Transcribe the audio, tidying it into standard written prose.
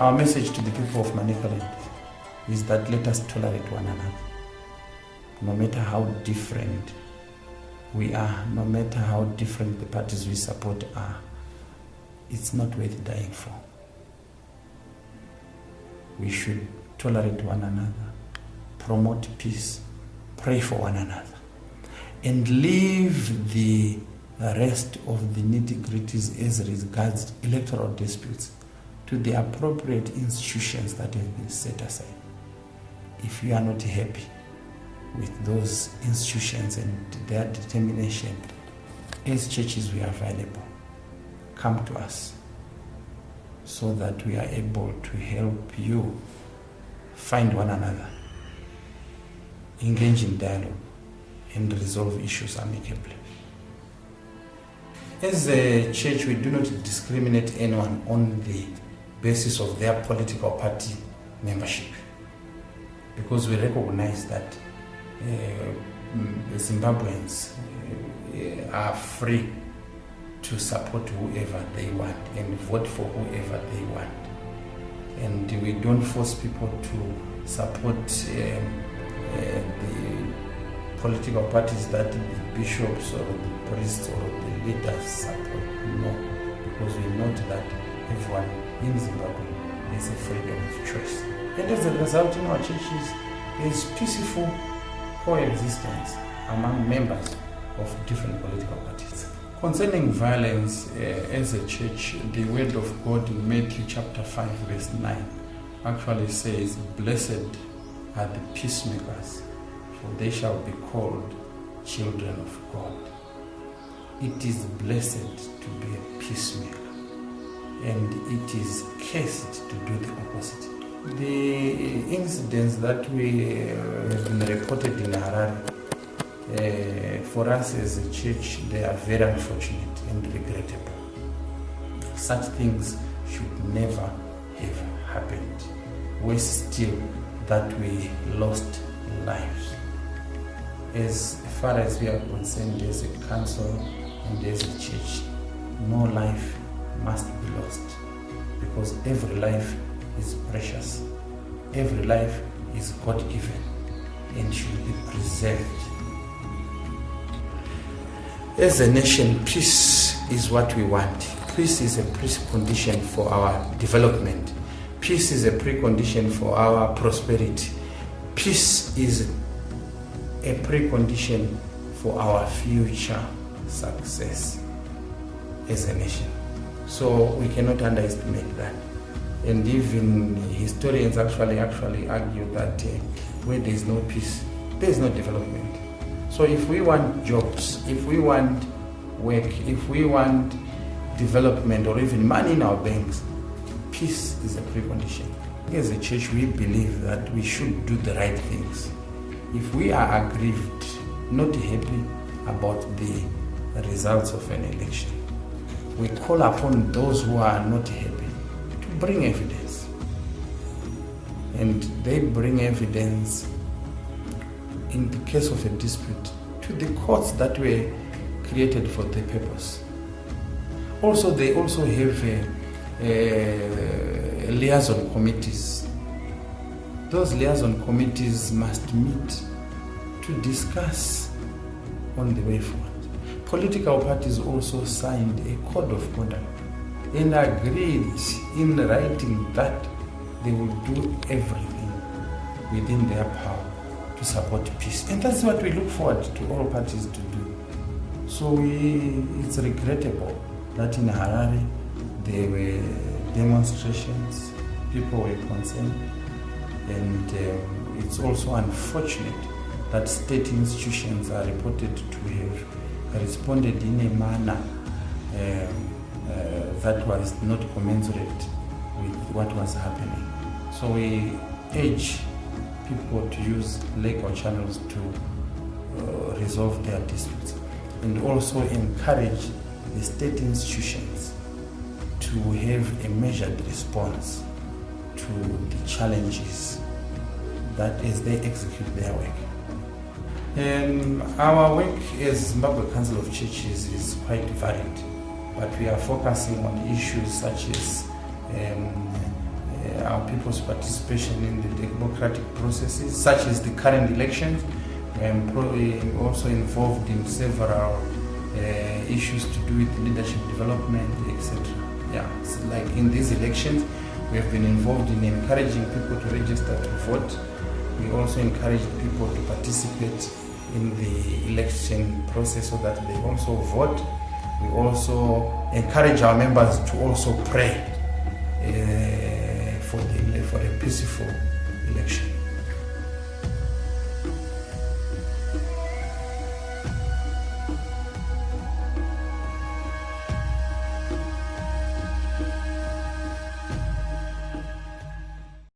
Our message to the people of Manicaland is that let us tolerate one another. No matter how different we are, no matter how different the parties we support are, it's not worth dying for. We should tolerate one another, promote peace, pray for one another, and leave the rest of the nitty-gritties as regards electoral disputes to the appropriate institutions that have been set aside. If you are not happy with those institutions and their determination, as churches we are available. Come to us so that we are able to help you find one another, engage in dialogue, and resolve issues amicably. As a church, we do not discriminate anyone on the basis of their political party membership, because we recognize that Zimbabweans are free to support whoever they want and vote for whoever they want. And we don't force people to support the political parties that the bishops or the priests or the leaders support. No, because we note that everyone in Zimbabwe has a freedom of choice. And as a result, in our churches, there is peaceful coexistence among members of different political parties. Concerning violence, as a church, the word of God in Matthew chapter 5 verse 9 actually says, "Blessed are the peacemakers, for they shall be called children of God." It is blessed to be a peacemaker, and it is cursed to do the opposite. The incidents that we have been reported in Harare, for us as a church, they are very unfortunate and regrettable. Such things should never have happened. Worse still, that we lost lives. As far as we are concerned as a council and as a church, no life must be lost, because every life is precious. Every life is God-given and should be preserved. As a nation, peace is what we want. Peace is a precondition for our development. Peace is a precondition for our prosperity. Peace is a precondition for our future success as a nation. So we cannot underestimate that. And even historians actually argue that where there is no peace, there is no development. So if we want jobs, if we want work, if we want development or even money in our banks, peace is a precondition. As a church, we believe that we should do the right things. If we are aggrieved, not happy about the results of an election, we call upon those who are not happy to bring evidence. And they bring evidence in the case of a dispute to the courts that were created for the purpose. Also, they also have liaison committees. Those liaison committees must meet to discuss on the way forward. Political parties also signed a code of conduct and agreed in writing that they will do everything within their power to support peace. And that's what we look forward to all parties to do. So it's regrettable that in Harare there were demonstrations, people were concerned, and it's also unfortunate that state institutions are reported to have responded in a manner that was not commensurate with what was happening. So we urge people to use legal channels to resolve their disputes, and also encourage the state institutions to have a measured response to the challenges that as they execute their work. Our work as Zimbabwe Council of Churches is quite varied, but we are focusing on issues such as our people's participation in the democratic processes, such as the current elections. We are also involved in several issues to do with leadership development, etc. Yeah, so like in these elections, we have been involved in encouraging people to register to vote. We also encourage people to participate in the election process so that they also vote. We also encourage our members to also pray for a peaceful election.